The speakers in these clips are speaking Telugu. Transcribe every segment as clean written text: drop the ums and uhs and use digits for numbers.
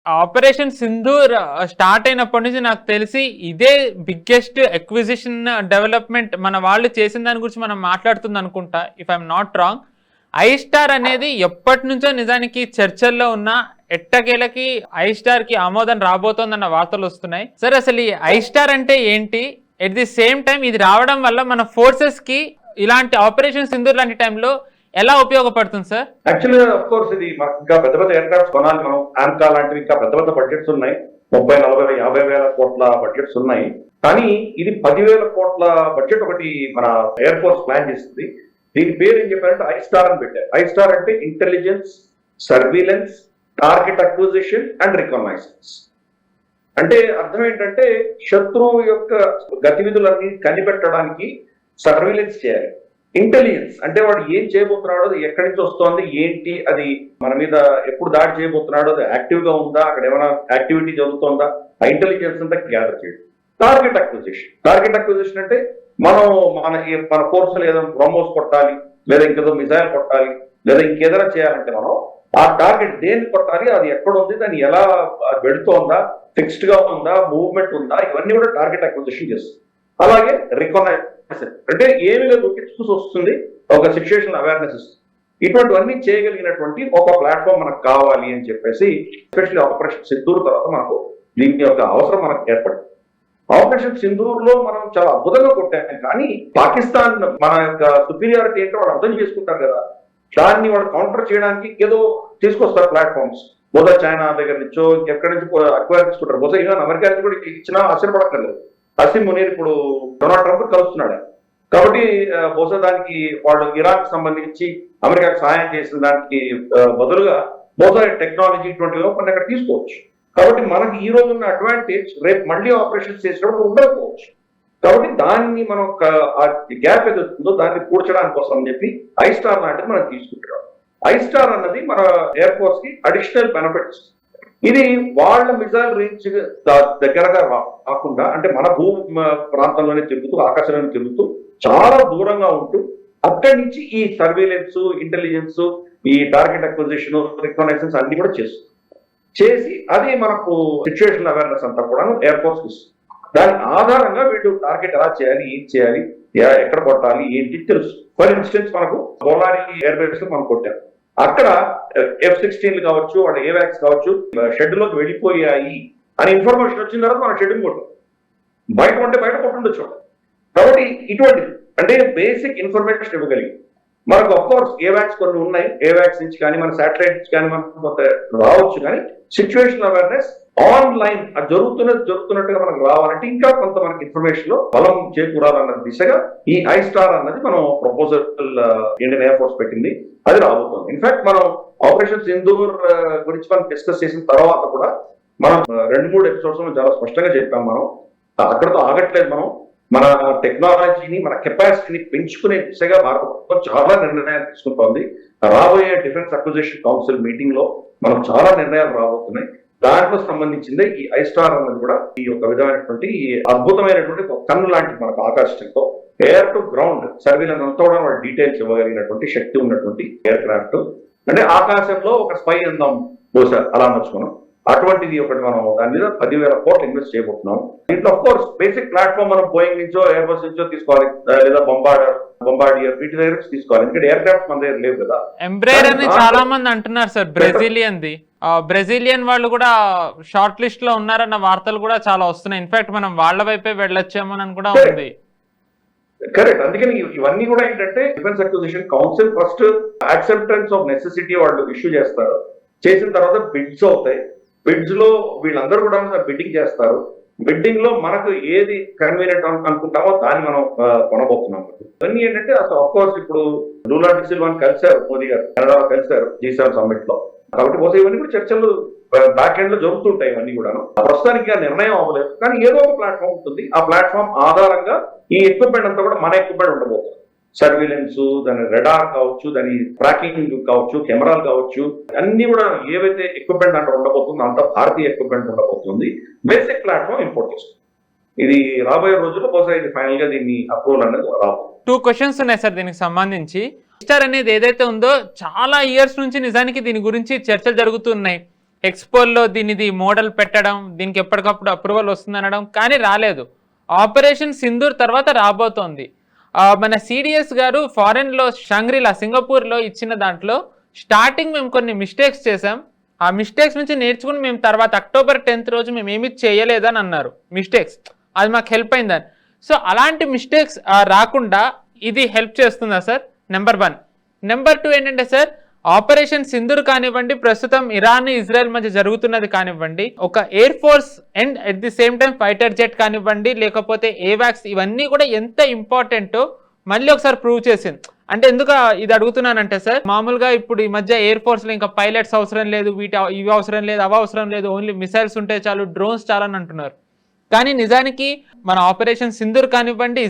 ఆపరేషన్ సింధూర్ స్టార్ట్ అయినప్పటి నుంచి నాకు తెలిసి ఇదే బిగ్గెస్ట్ ఎక్విజిషన్ డెవలప్మెంట్ మన వాళ్ళు చేసిన దాని గురించి మనం మాట్లాడుతుంది అనుకుంటా, ఇఫ్ ఐఎమ్ నాట్ రాంగ్. ఐస్టార్ అనేది ఎప్పటి నుంచో నిజానికి చర్చల్లో ఉన్న ఎట్టకేలకి ఐస్టార్ కి ఆమోదం రాబోతోందన్న వార్తలు వస్తున్నాయి. సరే, అసలు ఈ ఐస్టార్ అంటే ఏంటి? ఎట్ ది సేమ్ టైం ఇది రావడం వల్ల మన ఫోర్సెస్ కి ఇలాంటి ఆపరేషన్ సింధూర్ లాంటి టైంలో ఎలా ఉపయోగపడుతుంది సార్? యాక్చువల్గా ఆఫ్ కోర్స్ ఇది ఇంకా పెద్ద పెద్ద ఎయిర్క్రాఫ్ట్స్ కొనాలి మనం. ఆంకా లాంటివి ఇంకా పెద్ద పెద్ద బడ్జెట్స్ ఉన్నాయి. 30, 40, 50 వేల కోట్ల బడ్జెట్స్ ఉన్నాయి. కానీ ఇది 10,000 కోట్ల బడ్జెట్ ఒకటి మన ఎయిర్ ఫోర్స్ ప్లాన్ చేస్తుంది. దీని పేరు ఏం చెప్పారంటే ఐస్టార్ అని పెట్టారు. ఐస్టార్ అంటే intelligence, surveillance, target acquisition and reconnaissance. అంటే అర్థం ఏంటంటే శత్రువు యొక్క గతివిధులన్నీ కనిపెట్టడానికి సర్వీలెన్స్ చేయాలి. ఇంటెలిజెన్స్ అంటే వాడు ఏం చేయబోతున్నాడో, అది ఎక్కడి నుంచి వస్తోంది, ఏంటి, అది మన మీద ఎప్పుడు దాడి చేయబోతున్నాడో, అది యాక్టివ్ గా ఉందా, అక్కడ ఏమైనా యాక్టివిటీ జరుగుతుందా, ఆ ఇంటెలిజెన్స్ అంతా గ్యాదర్ చేయడం. టార్గెట్ అక్విజిషన్ అంటే మన ఫోర్స్ ఏదైనా బ్రహ్మోస్ కొట్టాలి, లేదా ఇంకేదో మిసైల్ కొట్టాలి, లేదా ఇంకేదైనా చేయాలంటే మనం ఆ టార్గెట్ దేన్ని కొట్టాలి, అది ఎక్కడ ఉంది, దాన్ని ఎలా వెళుతోందా, ఫిక్స్డ్ గా ఉందా, మూవ్మెంట్ ఉందా, ఇవన్నీ కూడా టార్గెట్ అక్విజిషన్ చేస్తుంది. అలాగే రికగ్నైజేషన్ అంటే ఏమి లేదు, చూసి వస్తుంది, ఒక సిచ్యుయేషన్ అవేర్నెస్ ఇస్తుంది. ఇటువంటివన్నీ చేయగలిగినటువంటి ఒక ప్లాట్ఫామ్ మనకు కావాలి అని చెప్పేసి ఎస్పెషల్లీ ఆపరేషన్ సింధూర్ తర్వాత మనకు దీని యొక్క అవసరం మనకు ఏర్పడింది. ఆపరేషన్ సింధూర్ లో మనం చాలా అద్భుతంగా కొట్టాం. కానీ పాకిస్తాన్ మన యొక్క సుపీరియారిటీ ఏంటో వాళ్ళు అర్థం చేసుకుంటారు కదా, దాన్ని వాళ్ళు కౌంటర్ చేయడానికి ఏదో తీసుకొస్తారు ప్లాట్ఫామ్స్. బహుశా చైనా దగ్గర నుంచో ఎక్కడి నుంచి అక్వైర్ తీసుకుంటారు. బహుశా ఈవెన్ అమెరికా నుంచి కూడా ఇచ్చినా ఆశ్చర్యపడక్కర్లేదు. అసీం మునీర్ ఇప్పుడు డొనాల్డ్ ట్రంప్ కలుస్తున్నాడు కాబట్టి బహుశా దానికి వాళ్ళు ఇరాక్ సంబంధించి అమెరికాకు సహాయం చేసిన దానికి బదులుగా బహుశా టెక్నాలజీ ఇటువంటివి కొన్ని అక్కడ తీసుకోవచ్చు. కాబట్టి మనకి ఈ రోజు ఉన్న అడ్వాంటేజ్ రేపు మళ్ళీ ఆపరేషన్స్ చేసినప్పుడు ఉండకపోవచ్చు. కాబట్టి దాన్ని మనం గ్యాప్ ఏదవుతుందో దాన్ని పూడ్చడానికి కోసం అని చెప్పి ఐస్టార్ లాంటిది మనం తీసుకుంటున్నాం. ఐస్టార్ అన్నది మన ఎయిర్ ఫోర్స్ కి అడిషనల్ బెనిఫిట్స్. ఇది వాళ్ళ మిజైల్ రేంజ్ దగ్గరగా రాకుండా, అంటే మన భూ ప్రాంతంలోనే తిరుగుతూ, ఆకాశంలోనే తిరుగుతూ, చాలా దూరంగా ఉంటూ అక్కడి నుంచి ఈ సర్వేలెన్స్, ఇంటెలిజెన్స్, ఈ టార్గెట్ అక్విజిషన్, రికగ్నైజెన్స్ అన్ని కూడా చేసి అది మనకు సిచ్యువేషన్ అవేర్నెస్ అంతా కూడా ఎయిర్ ఫోర్స్ ఇస్తుంది. దాని ఆధారంగా వీళ్ళు టార్గెట్ ఎలా చేయాలి, ఏం చేయాలి, ఎక్కడ కొట్టాలి, ఏంటి తెలుసు. ఫర్ ఇన్స్టెన్స్ మనకు బోలారి ఎయిర్ బేస్ లో మనం కొట్టాం. అక్కడ F-16 కావచ్చు, వాళ్ళ ఏవాక్స్ కావచ్చు, షెడ్ లోకి వెళ్ళిపోయాయి అని ఇన్ఫర్మేషన్ వచ్చిన తర్వాత మనం షెడ్ కొట్టాం. బయట ఉంటే బయట కొట్టుండొచ్చు. కాబట్టి ఇటువంటి అంటే బేసిక్ ఇన్ఫర్మేషన్ ఇవ్వగలిగి మనకు ఆఫ్ కోర్స్ ఏవాక్స్ కొన్ని ఉన్నాయి. ఏవాక్స్ నుంచి కానీ మన శాటిలైట్ నుంచి కానీ మనకు కొంత రావచ్చు. కానీ సిచ్యువేషన్ అవేర్నెస్ ఆన్లైన్ జరుగుతున్నట్టుగా మనకు రావాలంటే ఇంకా కొంత మనకి ఇన్ఫర్మేషన్ లో బలం చేకూరాలన్న దిశగా ఈ ఐస్టార్ అన్నది మనం ప్రపోజల్ ఇండియన్ ఎయిర్ ఫోర్స్ పెట్టింది. అది రాబోతుంది. ఇన్ఫాక్ట్ మనం ఆపరేషన్ సింధూర్ గురించి మనం డిస్కస్ చేసిన తర్వాత కూడా మనం 2-3 ఎపిసోడ్స్ చాలా స్పష్టంగా చెప్పాం. మనం అక్కడతో ఆగట్లేదు. మనం మన టెక్నాలజీని, మన కెపాసిటీని పెంచుకునే దిశగా భారత ప్రభుత్వం చాలా నిర్ణయాలు తీసుకుంటోంది. రాబోయే డిఫెన్స్ అక్విజిషన్ కౌన్సిల్ మీటింగ్ లో మనం చాలా నిర్ణయాలు రాబోతున్నాయి. దాంట్లో సంబంధించిందే ఈ ఐస్టార్ అన్నది కూడా ఈ యొక్క విధమైనటువంటి అద్భుతమైనటువంటి కన్ను లాంటి మనకు ఆకాశంతో ఎయిర్ టు గ్రౌండ్ సర్వీలెన్స్ అంతా కూడా వాళ్ళ డీటెయిల్స్ ఇవ్వగలిగినటువంటి శక్తి ఉన్నటువంటి ఎయిర్ క్రాఫ్ట్. అంటే ఆకాశంలో ఒక స్పై అందాం బహుశా అలా నచ్చుకున్నాం. అటువంటిది ఒకటి మనం దాని మీద 10,000 కోట్లు ఇన్వెస్ట్ చేయబోతున్నాం. దీంట్లో ఆఫ్ కోర్స్ బేసిక్ ప్లాట్ఫామ్ మనం బోయింగ్ నుంచో, ఎయిర్ బస్ నుంచో తీసుకోవాలి, లేదా బొంబార్డియర్ వీటి దగ్గర తీసుకోవాలి. ఎందుకంటే ఎయిర్ క్రాఫ్ట్ మన దగ్గర లేవు కదా. ఎంబ్రాయిడర్ అని చాలా మంది అంటున్నారు సార్. బ్రెజిలియన్ వాళ్ళు కూడా షార్ట్ లిస్ట్ లో ఉన్నారన్న వార్తలు కూడా చాలా వస్తున్నాయి. ఇన్ఫాక్ట్ మనం వాళ్ళ వైపే వెళ్ళొచ్చామని కూడా ఉంది. కరెక్ట్. అందుకని ఇవన్నీ కూడా ఏంటంటే defence acquisition council first acceptance of necessity వాళ్ళు ఇష్యూ చేస్తారు. చేసిన తర్వాత బిడ్స్ అవుతాయి. బిడ్స్ లో వీళ్ళందరూ కూడా బిడ్డింగ్ చేస్తారు. బిడ్డింగ్ లో మనకు ఏది కన్వీనియంట్ అనుకుంటామో దాన్ని మనం కొనబోతున్నాం. ఇవన్నీ ఏంటంటే అసలు ఆఫ్ కోర్స్ ఇప్పుడు లూలా డి సిల్వాని కలిశారు మోదీ గారు, కెనడా కలిశారు G7 సమ్మిట్ లో. కాబట్టి బహుశా ఇవన్నీ కూడా చర్చలు బ్యాక్ ఎండ్ లో జరుగుతుంటాయి. ఇవన్నీ కూడా ప్రస్తుతానికి నిర్ణయం అవ్వలేదు. కానీ ఏదో ఒక ప్లాట్ఫామ్ ఉంటుంది. ఆ ప్లాట్ఫామ్ ఆధారంగా ఈ ఎక్విప్మెంట్ అంతా కూడా మన ఎక్విప్మెంట్ ఉండబోతుంది. సర్వీలెన్స్, దాని రెడార్ కావచ్చు, దాని ట్రాకింగ్ కావచ్చు, కెమెరాలు కావచ్చు, అన్ని కూడా ఏవైతే ఎక్విప్మెంట్ అంటే ఉండబోతుందో అంత భారతీయ ఎక్విప్మెంట్ ఉండబోతుంది. బేసిక్ ప్లాట్ఫామ్ ఇంపోర్ట్ చేస్తుంది. ఇది రాబోయే రోజుల్లో బహుశా ఇది ఫైనల్ గా దీన్ని అప్రూవల్ అనేది రాబోతుంది. 2 క్వశ్చన్స్ ఉన్నాయి సార్ దీనికి సంబంధించి. ఐస్టార్ అనేది ఏదైతే ఉందో చాలా ఇయర్స్ నుంచి నిజానికి దీని గురించి చర్చలు జరుగుతున్నాయి. ఎక్స్పోల్లో దీనిది మోడల్ పెట్టడం, దీనికి ఎప్పటికప్పుడు అప్రూవల్ వస్తుంది అనడం, కానీ రాలేదు. ఆపరేషన్ సింధూర్ తర్వాత రాబోతోంది. మన సిడిఎస్ గారు ఫారెన్లో షంగ్రీలా సింగపూర్లో ఇచ్చిన దాంట్లో స్టార్టింగ్ మేము కొన్ని మిస్టేక్స్ చేసాం, ఆ మిస్టేక్స్ నుంచి నేర్చుకుని మేము తర్వాత October 10th రోజు మేము ఏమీ చేయలేదని అన్నారు. మిస్టేక్స్ అది మాకు హెల్ప్ అయిందని. సో అలాంటి మిస్టేక్స్ రాకుండా ఇది హెల్ప్ చేస్తుందా సార్? నెంబర్ 1. నెంబర్ 2 ఏంటంటే సార్, ఆపరేషన్ సింధూర్ కానివ్వండి, ప్రస్తుతం ఇరాన్ ఇజ్రాయెల్ మధ్య జరుగుతున్నది కానివ్వండి, ఒక air force and at the same time fighter jet కానివ్వండి, లేకపోతే ఏవాక్స్, ఇవన్నీ కూడా ఎంత ఇంపార్టెంటో మళ్ళీ ఒకసారి ప్రూవ్ చేసింది. అంటే ఎందుకు ఇది అడుగుతున్నానంటే సార్, మామూలుగా ఇప్పుడు ఈ మధ్య ఎయిర్ ఫోర్స్లో ఇంకా పైలట్స్ అవసరం లేదు, ఇవి అవసరం లేదు, అవి అవసరం లేదు, ఓన్లీ మిసైల్స్ ఉంటే చాలు, డ్రోన్స్ చాలని అంటున్నారు. కానీ నిజానికి మన ఆపరేషన్ సింధూర్ కానివ్వండి,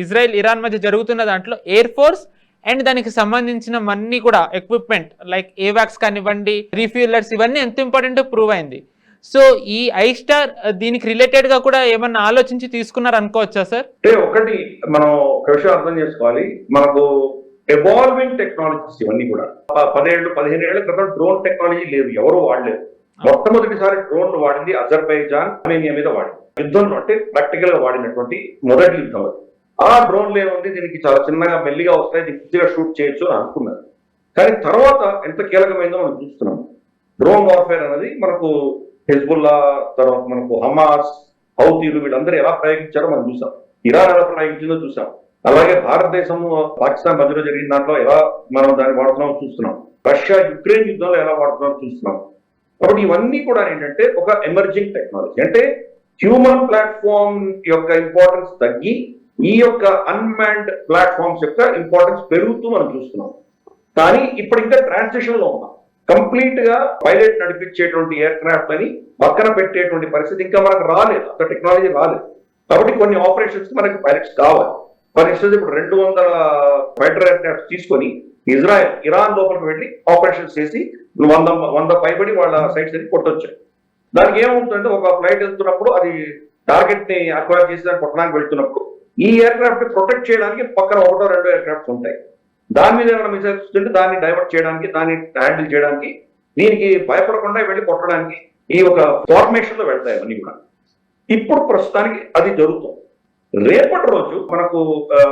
ఇజ్రాయెల్ ఇరాన్ మధ్య జరుగుతున్న దాంట్లో ఎయిర్ ఫోర్స్ అండ్ దానికి సంబంధించిన అన్ని కూడా ఎక్విప్మెంట్ లైక్ ఏవాక్స్ కానివ్వండి, రీఫ్యూలర్స్, ఇవన్నీ ఎంత ఇంపార్టెంట్ ప్రూవ్ అయింది. సో ఈ ఐస్టార్ దీనికి రిలేటెడ్ గా కూడా ఏమన్నా ఆలోచించి తీసుకున్నారు అనుకోవచ్చా సార్? అంటే ఒకటి మనం ఒక విషయం అర్థం చేసుకోవాలి, మనకు ఎవాల్వింగ్ టెక్నాలజీస్ ఇవన్నీ కూడా 10-15 ఏళ్ల క్రితం డ్రోన్ టెక్నాలజీ లేదు, ఎవరు వాడలేదు. మొట్టమొదటిసారి డ్రోన్లు వాడింది అజర్బైజాన్ ఆర్మేనియా మీద వాడింది. యుద్ధంలో అంటే ప్రాక్టికల్ గా వాడినటువంటి మొదటి యుద్ధం అది. ఆ డ్రోన్లు ఏముంది, దీనికి చాలా చిన్నగా మెల్లిగా వస్తాయి, దీనికి ఈజీగా షూట్ చేయొచ్చు అని అనుకున్నారు. కానీ తర్వాత ఎంత కీలకమైందో మనం చూస్తున్నాం. డ్రోన్ వార్ఫేర్ అనేది మనకు హెజ్బుల్లా, తర్వాత మనకు హమాస్, హౌతీలు, వీళ్ళందరూ ఎలా ప్రయోగించారో మనం చూసాం. ఇరాన్ ఎలా ప్రయోగించిందో చూసాం. అలాగే భారతదేశం పాకిస్తాన్ మధ్యలో జరిగిన దాంట్లో ఎలా మనం దాన్ని వాడుతున్నామో చూస్తున్నాం. రష్యా యుక్రెయిన్ యుద్ధంలో ఎలా వాడుతున్నామో చూస్తున్నాం. కాబట్టి ఇవన్నీ కూడా ఏంటంటే ఒక ఎమర్జింగ్ టెక్నాలజీ. అంటే హ్యూమన్ ప్లాట్ఫామ్ యొక్క ఇంపార్టెన్స్ తగ్గి ఈ యొక్క అన్మాన్డ్ ప్లాట్ఫామ్స్ యొక్క ఇంపార్టెన్స్ పెరుగుతూ మనం చూస్తున్నాం. కానీ ఇప్పుడు ఇంకా ట్రాన్సిషన్ లో ఉన్నాం. కంప్లీట్ గా పైలట్ నడిపించేటువంటి ఎయిర్ క్రాఫ్ట్ అని పక్కన పెట్టేటువంటి పరిస్థితి ఇంకా మనకు రాలేదు, అంత టెక్నాలజీ రాలేదు. కాబట్టి కొన్ని ఆపరేషన్స్ మనకి పైలట్స్ కావాలి. ఫర్ ఇన్స్టెన్స్ ఇప్పుడు 200 ఫైటర్ ఎయిర్ క్రాఫ్ట్ తీసుకొని ఇరాన్ లోపలికి వెళ్ళి ఆపరేషన్స్ చేసి 100 పైబడి వాళ్ళ సైట్స్ అని కొట్టొచ్చాయి. దానికి ఏమవుతుందంటే ఒక ఫ్లైట్ వెళ్తున్నప్పుడు అది టార్గెట్ ని అక్వైర్ చేసి దాన్ని కొట్టడానికి వెళ్తున్నప్పుడు ఈ ఎయిర్ క్రాఫ్ట్ ప్రొటెక్ట్ చేయడానికి పక్కన 1-2 ఎయిర్ క్రాఫ్ట్స్ ఉంటాయి. దాని మీద ఏమైనా మిసైల్స్ వస్తుంటే దాన్ని డైవర్ట్ చేయడానికి, దాన్ని హ్యాండిల్ చేయడానికి, దీనికి భయపడకుండా వెళ్ళి కొట్టడానికి ఈ ఒక ఫార్మేషన్ లో వెళ్తాయి అవన్నీ కూడా. ఇప్పుడు ప్రస్తుతానికి అది జరుగుతుంది. రేపటి రోజు మనకు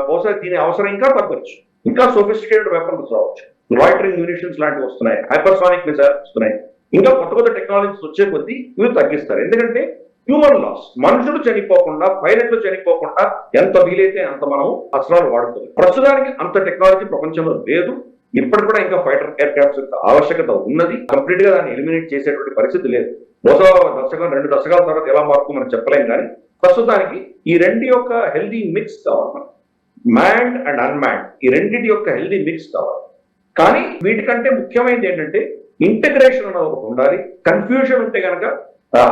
బహుశా దీని అవసరం ఇంకా తగ్గొచ్చు, ఇంకా సోఫిస్టికేటెడ్ వెపన్స్ రావచ్చు, లాయిటరింగ్ మ్యూనిషన్స్ లాంటివి వస్తున్నాయి, హైపర్సానిక్ మిసైల్స్ వస్తున్నాయి. ఇంకా కొత్త టెక్నాలజీస్ వచ్చే కొద్దీ ఇవి తగ్గిస్తారు. ఎందుకంటే హ్యూమన్ లాస్, మనుషులు చనిపోకుండా, పైలట్లు చనిపోకుండా ఎంత వీలైతే అంత మనం అస్త్రాలు వాడుతుంది. ప్రస్తుతానికి అంత టెక్నాలజీ ప్రపంచంలో లేదు. ఇప్పటికి కూడా ఇంకా ఫైటర్ ఎయిర్ క్రాఫ్ట్స్ యొక్క ఆవశ్యకత ఉన్నది. కంప్లీట్ గా దాన్ని ఎలిమినేట్ చేసేటువంటి పరిస్థితి లేదు. బహుశా 2 దశకాల తర్వాత ఎలా మారుతుందో మనం చెప్పలేం. కానీ ప్రస్తుతానికి ఈ రెండు యొక్క హెల్దీ మిక్స్ కావాలి మనకి. మ్యాన్డ్ అండ్ అన్మ్యాన్డ్ ఈ రెండింటి యొక్క హెల్దీ మిక్స్ కావాలి. కానీ వీటికంటే ముఖ్యమైనది ఏంటంటే ఇంటిగ్రేషన్ అనేది ఒకటి ఉండాలి. కన్ఫ్యూజన్ ఉంటే కనుక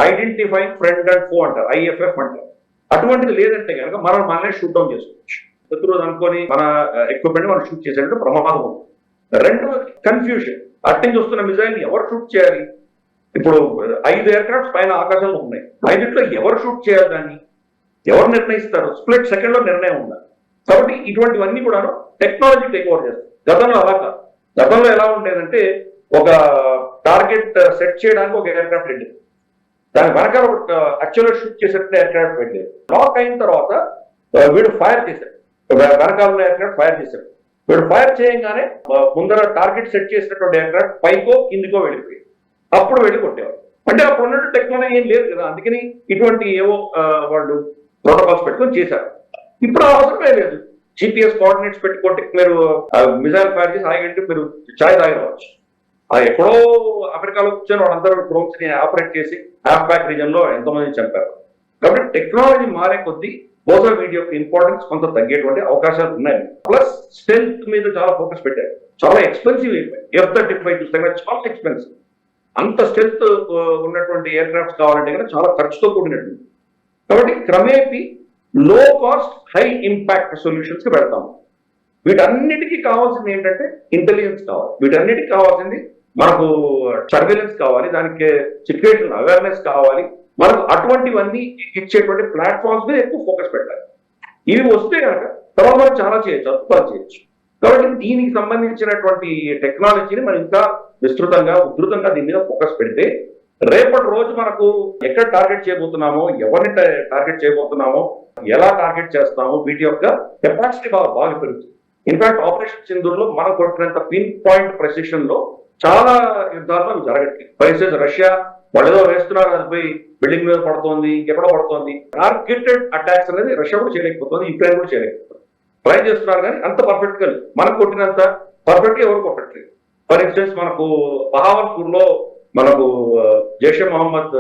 ఐడెంటిఫైయింగ్ ఫ్రెండ్ అండ్ ఫో అంటారు, IFF అంటారు. అటువంటిది లేదంటే కనుక మనల్ని షూట్ డౌన్ చేసుకోవచ్చు. శత్రువు అనుకొని మన ఎక్విప్మెంట్ మనం షూట్ చేసేటట్టు ప్రమాదం ఉంది. రెండవది కన్ఫ్యూజన్. అట్టించి వస్తున్న మిజైల్ ఎవరు షూట్ చేయాలి? ఇప్పుడు 5 ఎయిర్ క్రాఫ్ట్స్ పైన ఆకాశంలో ఉన్నాయి. 5ట్లో ఎవరు షూట్ చేయాలి, దాన్ని ఎవరు నిర్ణయిస్తారు? స్ప్లిట్ సెకండ్ లో నిర్ణయం ఉండాలి. కాబట్టి ఇటువంటివన్నీ కూడా టెక్నాలజీ టేక్ ఓవర్ చేస్తారు. గతంలో అలా కాదు. గతంలో ఎలా ఉండేదంటే ఒక టార్గెట్ సెట్ చేయడానికి ఒక ఎయిర్ క్రాఫ్ట్ వెళ్ళేది, దాని వెనకాల యాక్చువల్గా షూట్ చేసేటప్పుడు ఎయిర్ క్రాఫ్ట్ వెళ్ళేది. లాక్ అయిన తర్వాత వీడు ఫైర్ చేశాడు, వెనకాల ఉన్న ఎయిర్ క్రాఫ్ట్ ఫైర్ చేశాడు. వీడు ఫైర్ చేయగానే ముందర టార్గెట్ సెట్ చేసినటువంటి ఎయిర్ క్రాఫ్ట్ పైకో కిందికో వెళ్ళిపోయి అప్పుడు వెళ్ళి కొట్టేవారు. అంటే అప్పుడు ఉన్నట్టు టెక్నాలజీ ఏం లేదు కదా, అందుకని ఇటువంటి ఏవో వాళ్ళు ప్రోటోకాల్స్ పెట్టుకొని చేశారు. ఇప్పుడు అవసరమే లేదు. GPS కోఆర్డినేట్స్ పెట్టుకోండి, మీరు మిజైల్ ఫైర్ చేసి ఆగంటే మీరు ఛాయ్ తాగవచ్చు. అది ఎక్కడో అమెరికాలో కూర్చొని వాళ్ళందరూ డ్రోన్స్ ని ఆపరేట్ చేసి ఆఫ్పాక్ రీజన్ లో ఎంతోమంది చంపారు. కాబట్టి టెక్నాలజీ మారే కొద్దీ బహుశా వీటి యొక్క ఇంపార్టెన్స్ కొంత తగ్గేటువంటి అవకాశాలు ఉన్నాయి. ప్లస్ స్ట్రెంత్ మీద చాలా ఫోకస్ పెట్టారు. చాలా ఎక్స్పెన్సివ్ అయిపోయి. F-35 చూస్తే చాలా ఎక్స్పెన్సివ్. అంత స్ట్రెంత్ ఉన్నటువంటి ఎయిర్ క్రాఫ్ట్స్ కావాలంటే కనుక చాలా ఖర్చుతో కూడినటువంటి. కాబట్టి క్రమేపీ లో కాస్ట్ హై ఇంపాక్ట్ సొల్యూషన్స్ కి పెడతాము. వీటన్నిటికీ కావాల్సింది ఏంటంటే ఇంటెలిజెన్స్ కావాలి. వీటన్నిటికీ కావాల్సింది మనకు సర్వేలెన్స్ కావాలి, దానికి సిచ్యువేషన్ అవేర్నెస్ కావాలి. మనకు అటువంటివన్నీ ఇచ్చేటువంటి ప్లాట్ఫామ్స్ మీద ఎక్కువ ఫోకస్ పెట్టాలి. ఇవి వస్తే కనుక తర్వాత మనం చాలా చేయొచ్చు, అద్భుతాలు చేయొచ్చు. కాబట్టి దీనికి సంబంధించినటువంటి టెక్నాలజీని మనం ఇంకా విస్తృతంగా ఉధృతంగా దీని మీద ఫోకస్ పెడితే రేపటి రోజు మనకు ఎక్కడ టార్గెట్ చేయబోతున్నామో, ఎవరిని టార్గెట్ చేయబోతున్నామో, ఎలా టార్గెట్ చేస్తామో వీటి యొక్క కెపాసిటీ బాగా పెరుగుతుంది. ఇన్ఫాక్ట్ ఆపరేషన్ సింధూర్లో మనం కొట్టినంత పిన్ పాయింట్ ప్రెసిషన్ లో చాలా యుద్ధాలు అవి జరగట్లేదు. పరిస్థితి రష్యా వాళ్ళు ఏదో వేస్తున్నారు, అది పోయి బిల్డింగ్ మీద పడుతోంది, ఇంకెక్కడో పడుతోంది. టార్గెటెడ్ అటాక్స్ అనేది రష్యా కూడా చేయలేకపోతుంది, యుక్రెయిన్ కూడా చేయలేకపోతుంది. ట్రై చేస్తున్నారు కానీ అంత పర్ఫెక్ట్ గా లేదు. మనకు కొట్టినంత పర్ఫెక్ట్ గా ఎవరు కొట్టట్లేదు. ఫర్ ఇన్స్టెన్స్ మనకు బహావల్పూర్ లో మనకు జైషే మహమ్మద్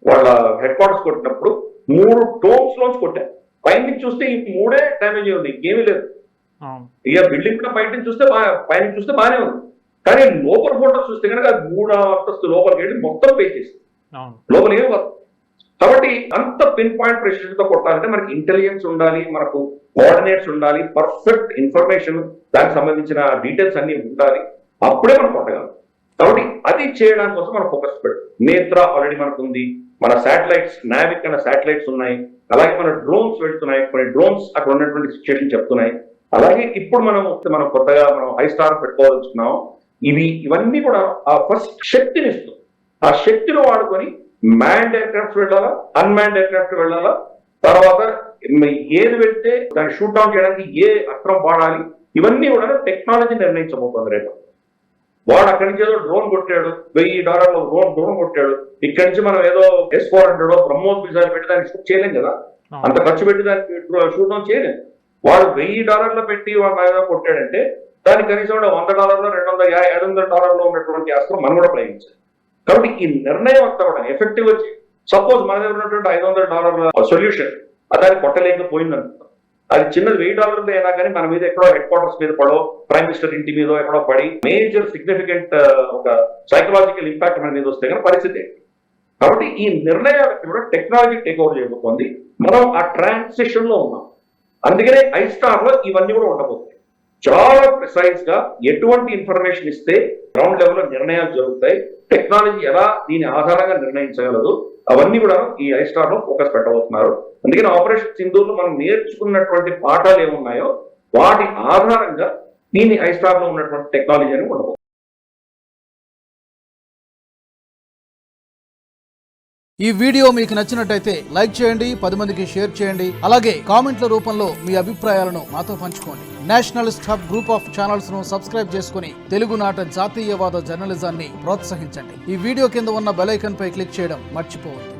వాళ్ళ హెడ్ క్వార్టర్స్ కొట్టినప్పుడు 3 టోమ్స్ లోంచి కొట్టారు. పైనుంచి చూస్తే ఈ 3 డ్యామేజ్ ఉంది, ఇంకేమీ లేదు. ఇక బిల్డింగ్ కూడా బయట నుంచి చూస్తే పైన చూస్తే బాగానే ఉంది, కానీ లోపల ఫోటోస్ చూస్తే కనుక అది 3వ అంతస్తు లోపలికి వెళ్ళి మొత్తం పే చేసి లోపల ఏమి. కాబట్టి అంత పిన్ పాయింట్ ప్రెసిషన్ తో కొట్టాలంటే మనకి ఇంటెలిజెన్స్ ఉండాలి, మనకు కోఆర్డినేట్స్ ఉండాలి, పర్ఫెక్ట్ ఇన్ఫర్మేషన్ దానికి సంబంధించిన డీటెయిల్స్ అన్ని ఉండాలి, అప్పుడే మనం కొట్టగలం. కాబట్టి అది చేయడానికి కోసం మనం ఫోకస్ పెట్టాం. నేత్ర ఆల్రెడీ మనకు ఉంది, మన శాటిలైట్స్ నావిక్ అనే శాటిలైట్స్ ఉన్నాయి, అలాగే మన డ్రోన్స్ వెళ్తున్నాయి, కొన్ని డ్రోన్స్ అక్కడ ఉన్నటువంటి సిచ్యువేషన్ చెప్తున్నాయి. అలాగే ఇప్పుడు మనం కొత్తగా హై స్టార్ పెట్టుకోవాల్సుకున్నాం. ఇవన్నీ కూడా ఆ ఫస్ట్ శక్తిని ఇస్తుంది. ఆ శక్తిని వాడుకొని మ్యాన్డ్ ఎయిర్ క్రాఫ్ట్ వెళ్ళాలా, అన్మ్యాన్డ్ ఎయిర్ క్రాఫ్ట్ వెళ్ళాలా, తర్వాత ఏది వెళ్తే దాన్ని షూట్ డౌన్ చేయడానికి ఏ అస్త్రం వాడాలి, ఇవన్నీ కూడా టెక్నాలజీ నిర్ణయించబోతుంది. రేపు వాడు అక్కడి నుంచి ఏదో డ్రోన్ కొట్టాడు, $1000 డ్రోన్ కొట్టాడు, ఇక్కడి నుంచి మనం ఏదో S-400 బ్రహ్మోస్ మిసైల్ పెట్టి దాన్ని షూట్ చేయలేం కదా, అంత ఖర్చు పెట్టి దానికి షూట్ డౌన్ చేయలేం. వాడు $1000 పెట్టి వాడు ఏదో కొట్టాడంటే దానికి కనీసం $100, $200, $500 ఉన్నటువంటి అస్త్రం మనం కూడా ప్రయోగించాలి. కాబట్టి ఈ నిర్ణయం అంతా కూడా ఎఫెక్టివ్ వచ్చి సపోజ్ మన దగ్గర ఉన్నటువంటి $500 సొల్యూషన్ దాన్ని కొట్టలేకపోయింది అనుకుంటాం. అది చిన్నది $1000 అయినా కానీ మన మీద ఎక్కడో హెడ్ క్వార్టర్స్ మీద పడో, ప్రైమ్ మినిస్టర్ ఇంటి మీద ఎక్కడో పడి మేజర్ సిగ్నిఫికెంట్ ఒక సైకలాజికల్ ఇంపాక్ట్ మన మీద వస్తే కానీ పరిస్థితి. కాబట్టి ఈ నిర్ణయాలకు కూడా టెక్నాలజీ టేక్ ఓవర్ చేయబోతోంది. మనం ఆ ట్రాన్సిషన్ లో ఉన్నాం. అందుకనే ఐస్టార్ లో ఇవన్నీ కూడా ఉండబోతుంది. చాలా ప్రిసైజ్ గా ఎటువంటి ఇన్ఫర్మేషన్ ఇస్తే గ్రౌండ్ లెవెల్ లో నిర్ణయాలు జరుగుతాయి, టెక్నాలజీ ఎలా దీని ఆధారంగా నిర్ణయించగలదు, అవన్నీ కూడా ఈ ఐస్టార్ లో ఫోకస్ పెట్టబోతున్నారు. అందుకని ఆపరేషన్ సింధూర్ లో మనం నేర్చుకున్నటువంటి పాఠాలు ఏమున్నాయో వాటి ఆధారంగా దీని ఐస్టార్ లో ఉన్నటువంటి టెక్నాలజీ అని ఉండబోతుంది. ఈ వీడియో మీకు నచ్చినట్టయితే లైక్ చేయండి, 10 మందికి షేర్ చేయండి. అలాగే కామెంట్ల రూపంలో మీ అభిప్రాయాలను మాతో పంచుకోండి. Nationalist hub group of channels ను సబ్స్క్రైబ్ చేసుకుని తెలుగునాట జాతీయవాద జర్నలిజాన్ని ప్రోత్సహించండి. ఈ వీడియో కింద ఉన్న బెల్ ఐకాన్ పై క్లిక్ చేయడం మర్చిపోవద్దు.